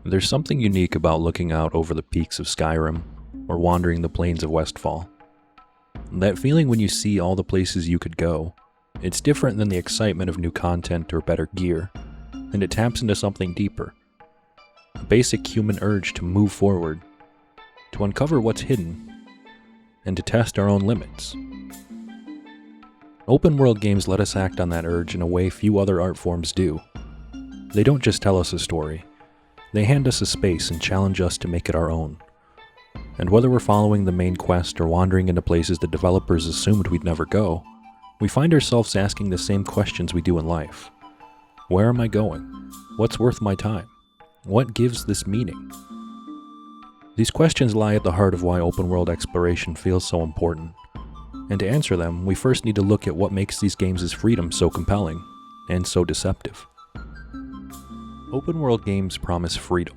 There's something unique about looking out over the peaks of Skyrim or wandering the plains of Westfall. That feeling when you see all the places you could go, it's different than the excitement of new content or better gear, and it taps into something deeper. A basic human urge to move forward, to uncover what's hidden, and to test our own limits. Open world games let us act on that urge in a way few other art forms do. They don't just tell us a story, they hand us a space and challenge us to make it our own. And whether we're following the main quest or wandering into places the developers assumed we'd never go, we find ourselves asking the same questions we do in life. Where am I going? What's worth my time? What gives this meaning? These questions lie at the heart of why open world exploration feels so important. And to answer them, we first need to look at what makes these games' freedom so compelling and so deceptive. Open world games promise freedom.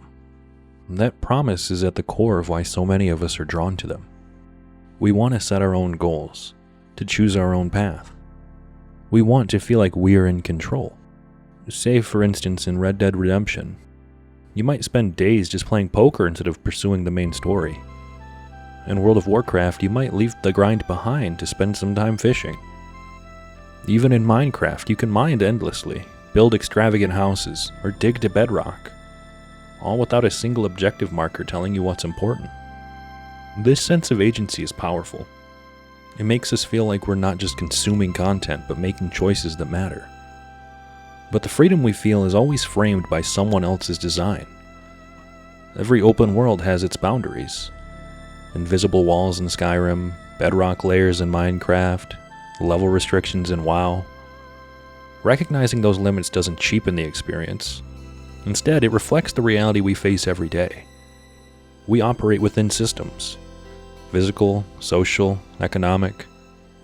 That promise is at the core of why so many of us are drawn to them. We want to set our own goals, to choose our own path. We want to feel like we're in control. Say, for instance, in Red Dead Redemption, you might spend days just playing poker instead of pursuing the main story. In World of Warcraft, you might leave the grind behind to spend some time fishing. Even in Minecraft, you can mine endlessly, build extravagant houses, or dig to bedrock, all without a single objective marker telling you what's important. This sense of agency is powerful. It makes us feel like we're not just consuming content, but making choices that matter. But the freedom we feel is always framed by someone else's design. Every open world has its boundaries. Invisible walls in Skyrim, bedrock layers in Minecraft, level restrictions in WoW. Recognizing those limits doesn't cheapen the experience. Instead, it reflects the reality we face every day. We operate within systems, physical, social, economic,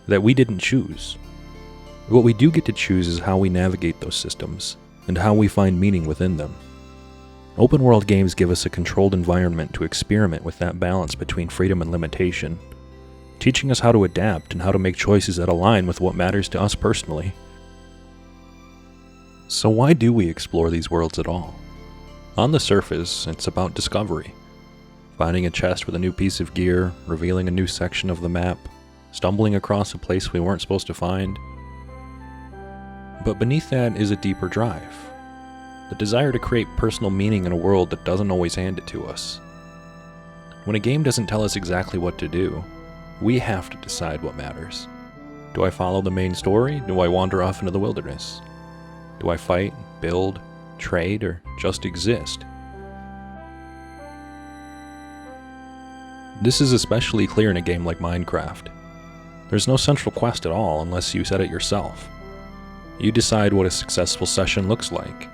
that we didn't choose. What we do get to choose is how we navigate those systems, and how we find meaning within them. Open world games give us a controlled environment to experiment with that balance between freedom and limitation, teaching us how to adapt and how to make choices that align with what matters to us personally. So why do we explore these worlds at all? On the surface, it's about discovery. Finding a chest with a new piece of gear, revealing a new section of the map, stumbling across a place we weren't supposed to find. But beneath that is a deeper drive. The desire to create personal meaning in a world that doesn't always hand it to us. When a game doesn't tell us exactly what to do, we have to decide what matters. Do I follow the main story? Do I wander off into the wilderness? Do I fight, build, trade, or just exist? This is especially clear in a game like Minecraft. There's no central quest at all unless you set it yourself. You decide what a successful session looks like.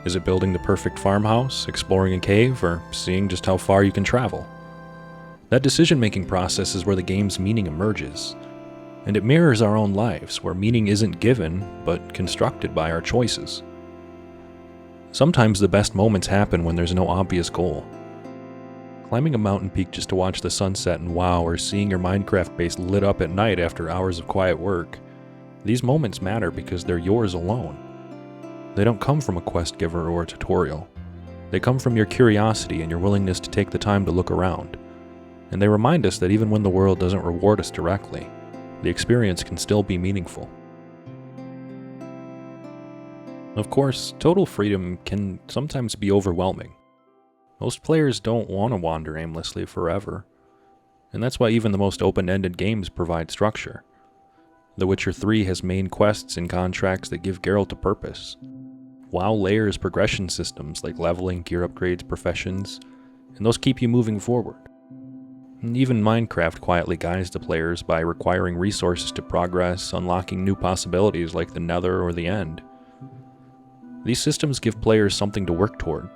Is it building the perfect farmhouse, exploring a cave, or seeing just how far you can travel? That decision-making process is where the game's meaning emerges, and it mirrors our own lives, where meaning isn't given, but constructed by our choices. Sometimes the best moments happen when there's no obvious goal. Climbing a mountain peak just to watch the sunset in WoW, or seeing your Minecraft base lit up at night after hours of quiet work. These moments matter because they're yours alone. They don't come from a quest giver or a tutorial. They come from your curiosity and your willingness to take the time to look around. And they remind us that even when the world doesn't reward us directly, the experience can still be meaningful. Of course, total freedom can sometimes be overwhelming. Most players don't want to wander aimlessly forever, and that's why even the most open-ended games provide structure. The Witcher 3 has main quests and contracts that give Geralt a purpose. WoW layers progression systems like leveling, gear upgrades, professions, and those keep you moving forward. And even Minecraft quietly guides the players by requiring resources to progress, unlocking new possibilities like the Nether or the End. These systems give players something to work toward,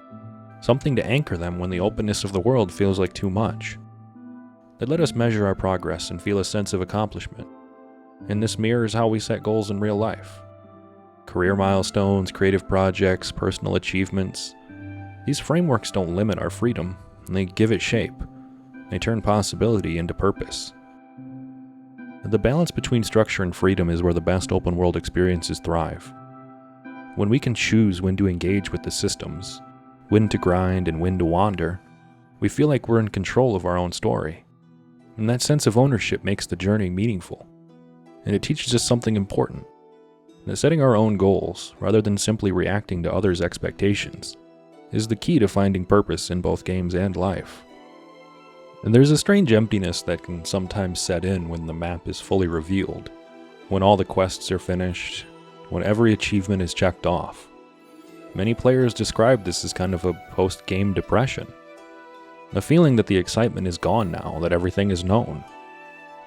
something to anchor them when the openness of the world feels like too much. They let us measure our progress and feel a sense of accomplishment. And this mirrors how we set goals in real life. Career milestones, creative projects, personal achievements. These frameworks don't limit our freedom, they give it shape. They turn possibility into purpose. The balance between structure and freedom is where the best open world experiences thrive. When we can choose when to engage with the systems, when to grind and when to wander, we feel like we're in control of our own story. And that sense of ownership makes the journey meaningful. And it teaches us something important, that setting our own goals, rather than simply reacting to others' expectations, is the key to finding purpose in both games and life. And there's a strange emptiness that can sometimes set in when the map is fully revealed, when all the quests are finished, when every achievement is checked off. Many players describe this as kind of a post-game depression, a feeling that the excitement is gone now that everything is known.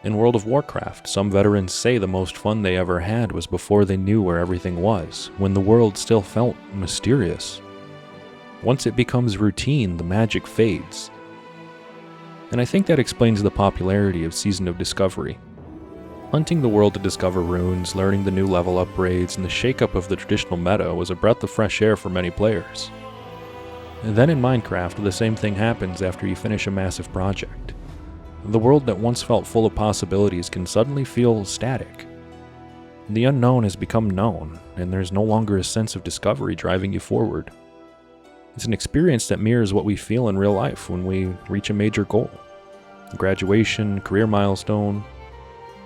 In World of Warcraft, some veterans say the most fun they ever had was before they knew where everything was, when the world still felt mysterious. Once it becomes routine, the magic fades. And I think that explains the popularity of Season of Discovery. Hunting the world to discover runes, learning the new level upgrades, and the shakeup of the traditional meta was a breath of fresh air for many players. And then in Minecraft, the same thing happens after you finish a massive project. The world that once felt full of possibilities can suddenly feel static. The unknown has become known, and there's no longer a sense of discovery driving you forward. It's an experience that mirrors what we feel in real life when we reach a major goal. Graduation, career milestone,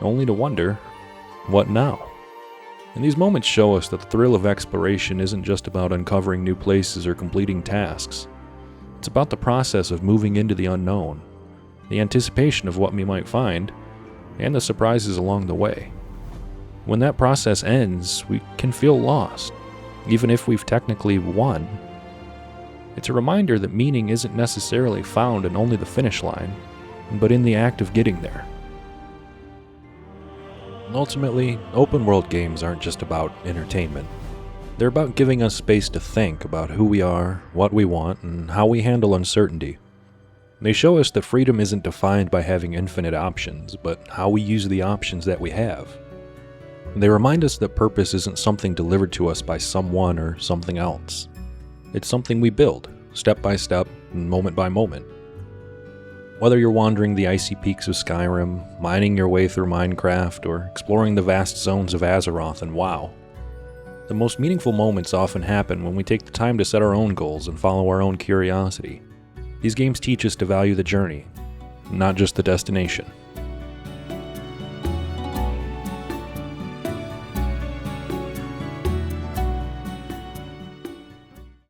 only to wonder, what now? And these moments show us that the thrill of exploration isn't just about uncovering new places or completing tasks. It's about the process of moving into the unknown, the anticipation of what we might find, and the surprises along the way. When that process ends, we can feel lost, even if we've technically won. It's a reminder that meaning isn't necessarily found in only the finish line, but in the act of getting there. Ultimately, open-world games aren't just about entertainment. They're about giving us space to think about who we are, what we want, and how we handle uncertainty. They show us that freedom isn't defined by having infinite options, but how we use the options that we have. They remind us that purpose isn't something delivered to us by someone or something else. It's something we build, step by step, and moment by moment. Whether you're wandering the icy peaks of Skyrim, mining your way through Minecraft, or exploring the vast zones of Azeroth and WoW, the most meaningful moments often happen when we take the time to set our own goals and follow our own curiosity. These games teach us to value the journey, not just the destination.